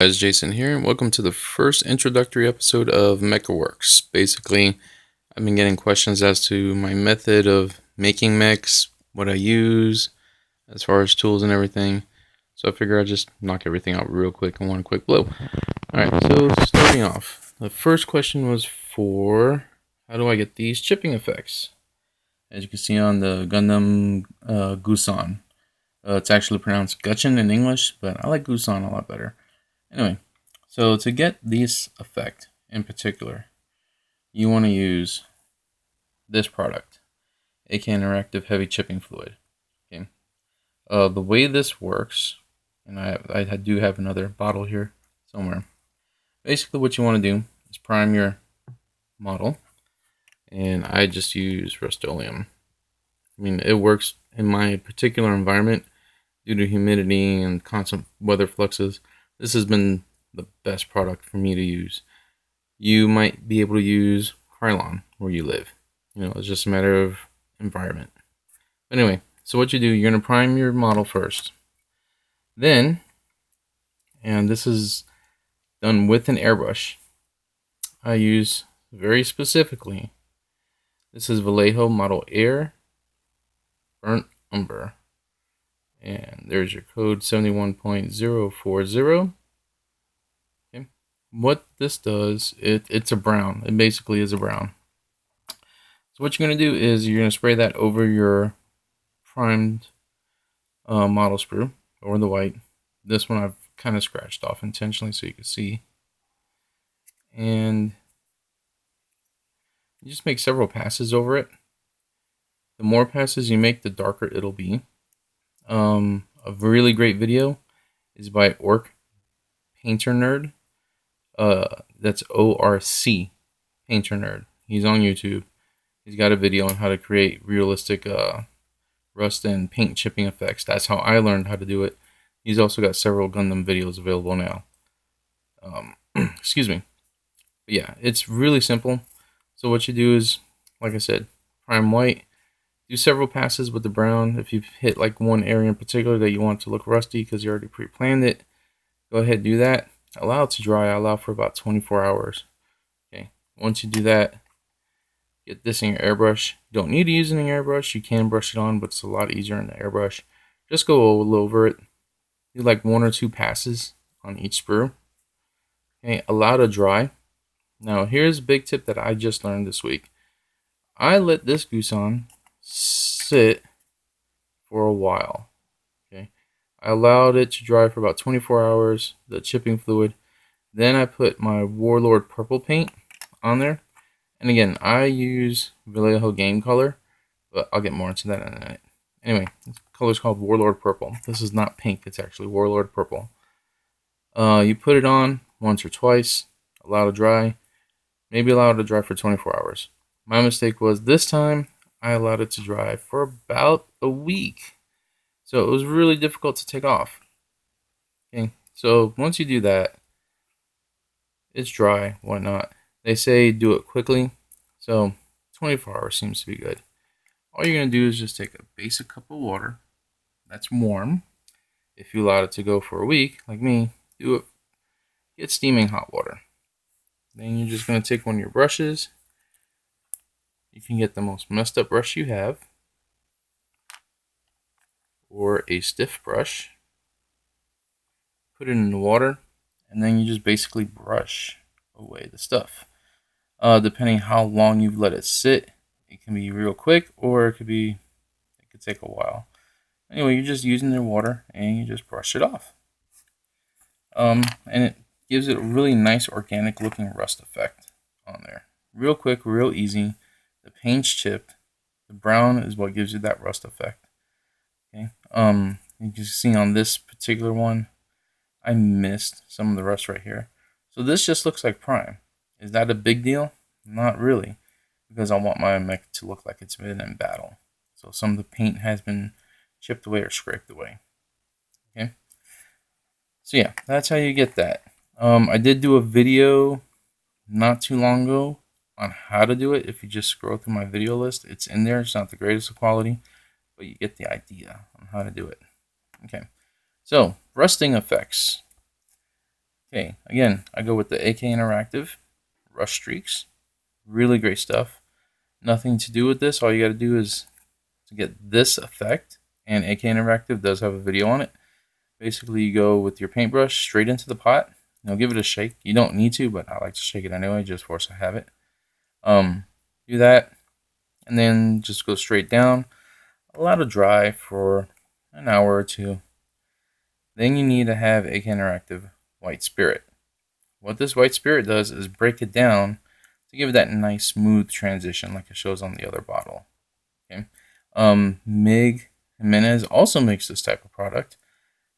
Guys, Jason here, and welcome to the first introductory episode of Mecha Wurkz. Basically, I've been getting questions as to my method of making mechs, what I use, as far as tools and everything. So I figure I'd just knock everything out real quick in one quick blow. Alright, so starting off, the first question was for how do I get these chipping effects? As you can see on the Gundam Gusan. It's actually pronounced Gutchin in English, but I like Gusan a lot better. Anyway, so to get this effect in particular, you want to use this product, AK Interactive Heavy Chipping Fluid. Okay. The way this works, and I do have another bottle here somewhere. Basically, what you want to do is prime your model, and I just use Rust-Oleum. I mean, it works in my particular environment due to humidity and constant weather fluxes. This has been the best product for me to use. You might be able to use Krylon where you live. It's just a matter of environment. Anyway, so what you do, you're going to prime your model first. Then, and this is done with an airbrush, I use very specifically, this is Vallejo Model Air Burnt Umber. And there's your code 71.040. Okay. What this does, it's a brown. It basically is a brown. So what you're going to do is you're going to spray that over your primed model sprue, over the white. This one I've kind of scratched off intentionally so you can see. And you just make several passes over it. The more passes you make, the darker it'll be. A really great video is by Orc Painter Nerd. That's ORC Painter Nerd. He's on YouTube. He's got a video on how to create realistic rust and paint chipping effects. That's how I learned how to do it. He's also got several Gundam videos available now. Excuse me. But yeah, it's really simple. So what you do is, like I said, prime white. Do several passes with the brown. If you've hit like one area in particular that you want to look rusty because you already pre-planned it, go ahead and do that. Allow it to dry. I allow for about 24 hours. Okay. Once you do that, get this in your airbrush. You don't need to use it in your airbrush. You can brush it on, but it's a lot easier in the airbrush. Just go all over it. Do like 1 or 2 passes on each sprue. Okay. Allow it to dry. Now here's a big tip that I just learned this week. I let this Gusan sit for a while. Okay, I allowed it to dry for about 24 hours, the chipping fluid. Then I put my Warlord purple paint on there. And again, I use Vallejo game color, but I'll get more into that in a minute. Anyway, this color is called Warlord purple. This is not pink, it's actually Warlord purple. You put it on once or twice, allow it to dry. Maybe allow it to dry for 24 hours. My mistake was this time I allowed it to dry for about a week. So it was really difficult to take off. Okay, so once you do that, it's dry, whatnot. They say do it quickly, so 24 hours seems to be good. All you're going to do is just take a basic cup of water that's warm. If you allowed it to go for a week, like me, do it. Get steaming hot water. Then you're just going to take one of your brushes. You can get the most messed up brush you have, or a stiff brush. Put it in the water, and then you just basically brush away the stuff. Depending how long you've let it sit, it can be real quick, or it could take a while. Anyway, you're just using the water, and you just brush it off. And it gives it a really nice organic looking rust effect on there. Real quick, real easy. The paint's chipped. The brown is what gives you that rust effect. Okay. You can see on this particular one, I missed some of the rust right here. So this just looks like prime. Is that a big deal? Not really, because I want my mech to look like it's been in battle. So some of the paint has been chipped away or scraped away. Okay. So yeah, that's how you get that. I did do a video not too long ago on how to do it. If you just scroll through my video list, it's in there. It's not the greatest of quality, but you get the idea on how to do it. Okay, so rusting effects. Okay, again, I go with the AK Interactive Rush Streaks. Really great stuff. Nothing to do with this. All you got to do is to get this effect, and AK Interactive does have a video on it. Basically, you go with your paintbrush straight into the pot. Give it a shake. You don't need to, but I like to shake it anyway, just for us to have it. Do that, and then just go straight down. Allow to dry for an hour or two. Then you need to have AK Interactive White Spirit. What this White Spirit does is break it down to give it that nice smooth transition like it shows on the other bottle. Okay. Mig Jimenez also makes this type of product.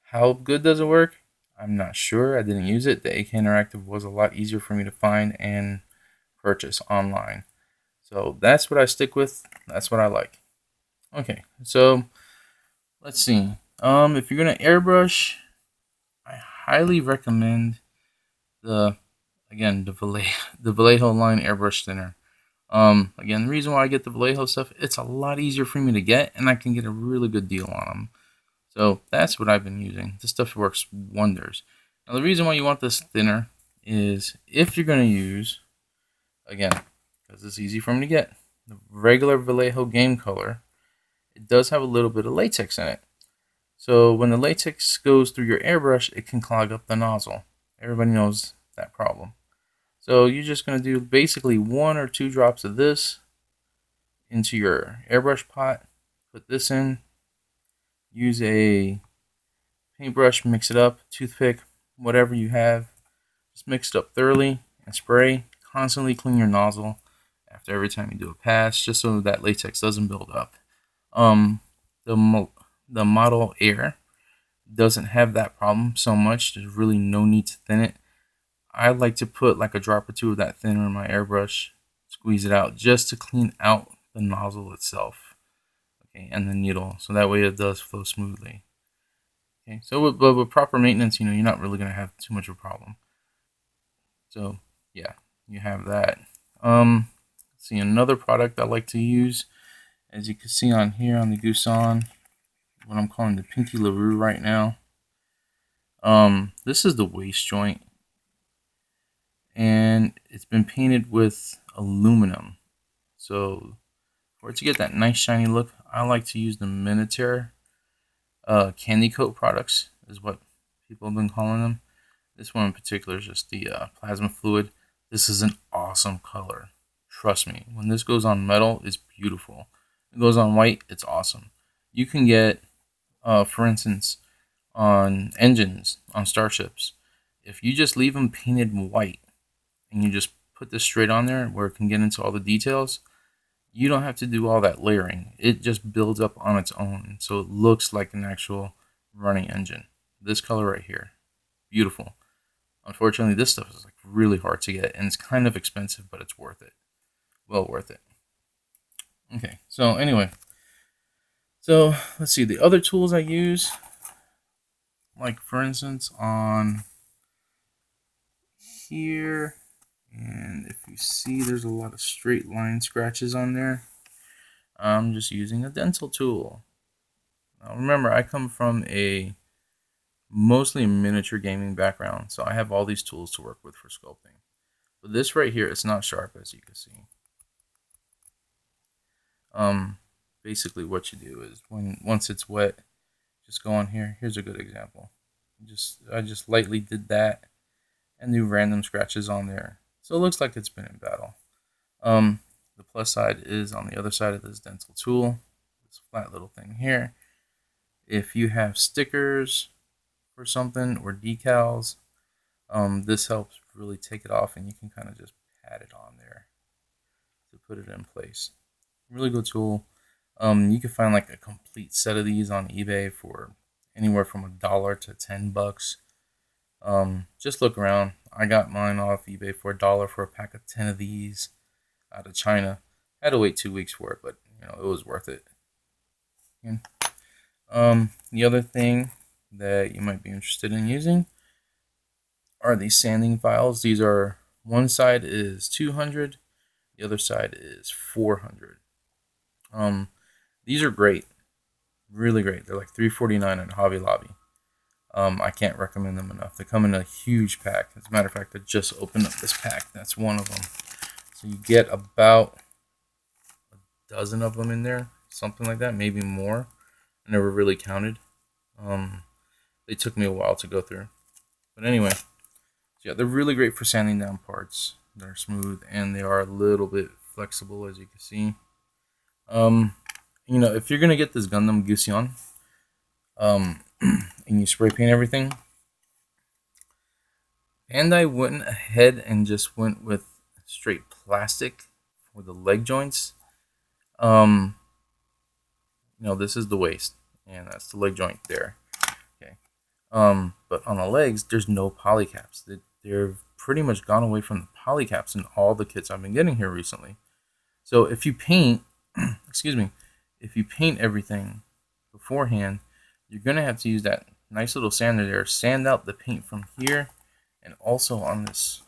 How good does it work? I'm not sure. I didn't use it. The AK Interactive was a lot easier for me to find and purchase online. So that's what I stick with. That's what I like. Okay, so let's see. If you're gonna airbrush, I highly recommend the the Vallejo line airbrush thinner. Again, the reason why I get the Vallejo stuff, it's a lot easier for me to get, and I can get a really good deal on them. So that's what I've been using. This stuff works wonders. Now the reason why you want this thinner is if you're going to use, again, because it's easy for me to get, the regular Vallejo Game Color, it does have a little bit of latex in it. So when the latex goes through your airbrush, it can clog up the nozzle. Everybody knows that problem. So you're just going to do basically 1 or 2 drops of this into your airbrush pot. Put this in. Use a paintbrush, mix it up, toothpick, whatever you have. Just mix it up thoroughly and spray. Constantly clean your nozzle after every time you do a pass, just so that latex doesn't build up. The Model Air doesn't have that problem so much. There's really no need to thin it. I like to put like a drop or 2 of that thinner in my airbrush, squeeze it out just to clean out the nozzle itself, okay, and the needle, so that way it does flow smoothly. Okay, so with proper maintenance, you're not really gonna have too much of a problem. So yeah, you have that. See, another product I like to use, as you can see on here on the Gooson, what I'm calling the Pinky LaRue right now. This is the waist joint, and it's been painted with aluminum. So for it to get that nice shiny look, I like to use the Minotaur candy coat products, is what people have been calling them. This one in particular is just the plasma fluid. This is an awesome color. Trust me, when this goes on metal, it's beautiful. It goes on white, it's awesome. You can get, for instance, on engines, on starships, if you just leave them painted white and you just put this straight on there where it can get into all the details, you don't have to do all that layering. It just builds up on its own, so it looks like an actual running engine. This color right here, beautiful. Unfortunately, this stuff is like really hard to get, and it's kind of expensive, but it's worth it. Well worth it. Okay, so anyway, so let's see the other tools I use. Like for instance, on here, and if you see, there's a lot of straight line scratches on there. I'm just using a dental tool. Now remember, I come from a mostly miniature gaming background, so I have all these tools to work with for sculpting. But this right here, it's not sharp, as you can see. Basically what you do is once it's wet, just go on here. Here's a good example. I just lightly did that and do random scratches on there, so it looks like it's been in battle. The plus side is on the other side of this dental tool, this flat little thing here. If you have stickers or something or decals, this helps really take it off, and you can kind of just pat it on there to put it in place. Really good tool. You can find like a complete set of these on eBay for anywhere from $1 to $10. Just look around. I got mine off eBay for $1 for a pack of 10 of these out of China. I had to wait 2 weeks for it, but it was worth it. And, the other thing that you might be interested in using are these sanding files. These are, one side is 200, the other side is 400. These are great, really great. They're like $3.49 at Hobby Lobby. I can't recommend them enough. They come in a huge pack. As a matter of fact, I just opened up this pack. That's one of them. So you get about a dozen of them in there, something like that, maybe more. I never really counted. They took me a while to go through. But anyway, so yeah, they're really great for sanding down parts. They're smooth and they are a little bit flexible, as you can see. If you're gonna get this Gundam Gusion, and you spray paint everything, and I went ahead and just went with straight plastic for the leg joints. Um, this is the waist, and that's the leg joint there. Okay. But on the legs, there's no polycaps. They're pretty much gone away from the polycaps in all the kits I've been getting here recently. So if you paint, excuse me, if you paint everything beforehand, you're gonna have to use that nice little sander there, sand out the paint from here, and also on this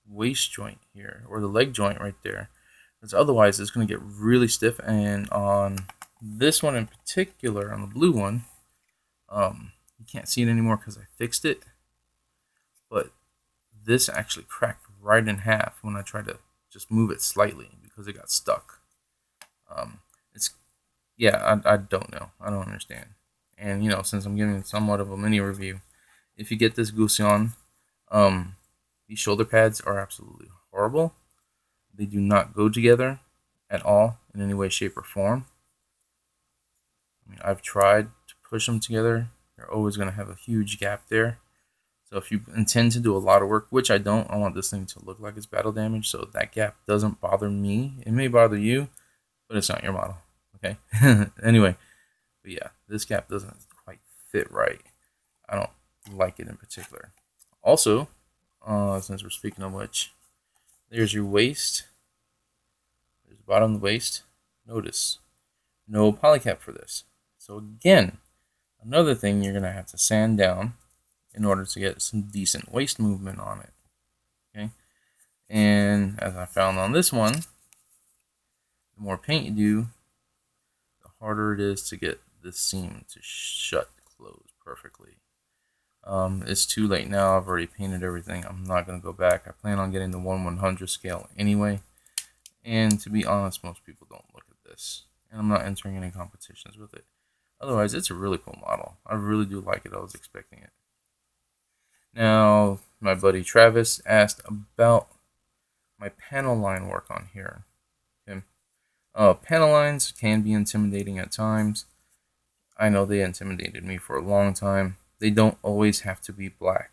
waist joint here, or the leg joint right there, because otherwise it's gonna get really stiff. And on this one in particular, on the blue one, you can't see it anymore because I fixed it, but this actually cracked right in half when I tried to just move it slightly because it got stuck. It's yeah, I don't know. I don't understand. And since I'm giving somewhat of a mini review, if you get this Gusion, these shoulder pads are absolutely horrible. They do not go together at all in any way, shape, or form. I mean, I've tried to push them together. They're always going to have a huge gap there. So if you intend to do a lot of work, which I don't, I want this thing to look like it's battle damage, so that gap doesn't bother me. It may bother you, but it's not your model. Okay? Anyway, but yeah, this gap doesn't quite fit right. I don't like it in particular. Also, since we're speaking of which, there's your waist. There's the bottom of the waist. Notice, no polycap for this. So again, another thing you're going to have to sand down in order to get some decent waist movement on it. Okay, and as I found on this one, the more paint you do, the harder it is to get this seam to close perfectly. It's too late now. I've already painted everything. I'm not going to go back. I plan on getting the 1/100 scale anyway. And to be honest, most people don't look at this. And I'm not entering any competitions with it. Otherwise, it's a really cool model. I really do like it. I was expecting it. Now, my buddy Travis asked about my panel line work on here. Okay. Panel lines can be intimidating at times. I know they intimidated me for a long time. They don't always have to be black.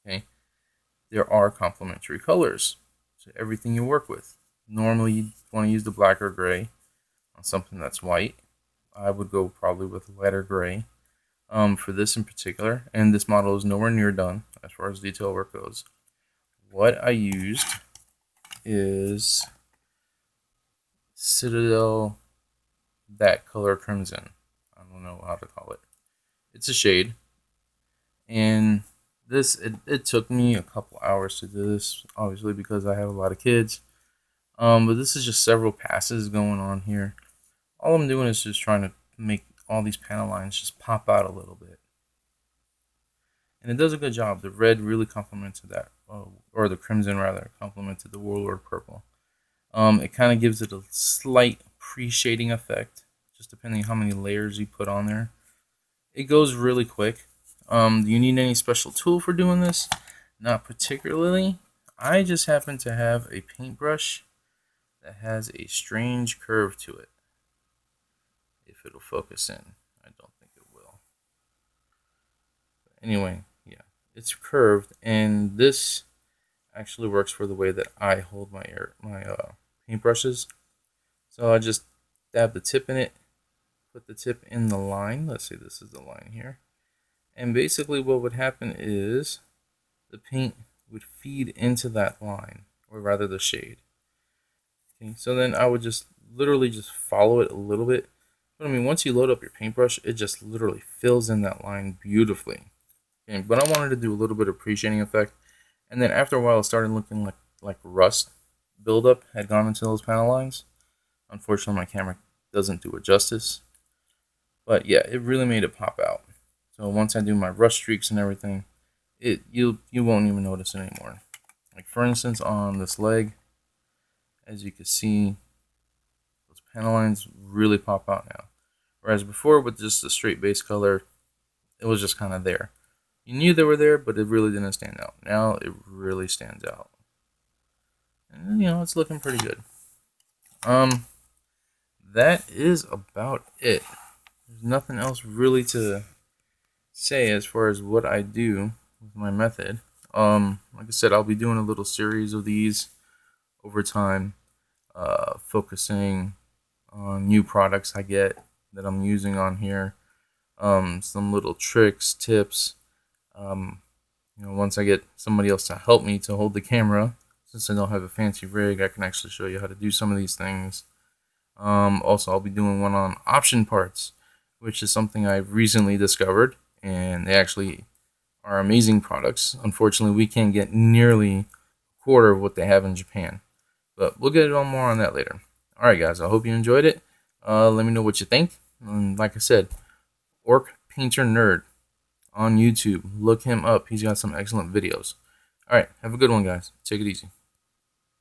Okay. There are complementary colors to everything you work with. Normally, you want to use the black or gray on something that's white. I would go probably with lighter gray. For this in particular, and this model is nowhere near done as far as detail work goes. What I used is Citadel that color crimson. I don't know how to call it. It's a shade, and it took me a couple hours to do this, obviously because I have a lot of kids. But this is just several passes going on here. All I'm doing is just trying to make all these panel lines just pop out a little bit. And it does a good job. The red really complemented that, or the crimson rather, complemented the Warlord purple. It kind of gives it a slight pre-shading effect, just depending on how many layers you put on there. It goes really quick. Do you need any special tool for doing this? Not particularly. I just happen to have a paintbrush that has a strange curve to it. If it'll focus in. I don't think it will. But anyway, yeah, it's curved, and this actually works for the way that I hold my paintbrushes. So I just dab the tip in it, put the tip in the line. Let's say this is the line here. And basically what would happen is the paint would feed into that line, or rather the shade. Okay, so then I would just literally just follow it a little bit. But I mean, once you load up your paintbrush, it just literally fills in that line beautifully. Okay, but I wanted to do a little bit of pre-shading effect. And then after a while, it started looking like rust buildup had gone into those panel lines. Unfortunately, my camera doesn't do it justice. But yeah, it really made it pop out. So once I do my rust streaks and everything, you won't even notice it anymore. Like for instance, on this leg, as you can see, those panel lines really pop out now. Whereas before, with just the straight base color, it was just kind of there. You knew they were there, but it really didn't stand out. Now it really stands out. And you know, it's looking pretty good. That is about it. There's nothing else really to say as far as what I do with my method. Like I said, I'll be doing a little series of these over time, focusing on new products I get that I'm using on here. Some little tricks, tips. You know, once I get somebody else to help me to hold the camera, since I don't have a fancy rig, I can actually show you how to do some of these things. Also, I'll be doing one on option parts, which is something I've recently discovered, and they actually are amazing products. Unfortunately, we can't get nearly a quarter of what they have in Japan, but we'll get on more on that later. All right, guys, I hope you enjoyed it. Let me know what you think. And like I said, Orc Painter Nerd on YouTube. Look him up. He's got some excellent videos. All right, have a good one, guys. Take it easy.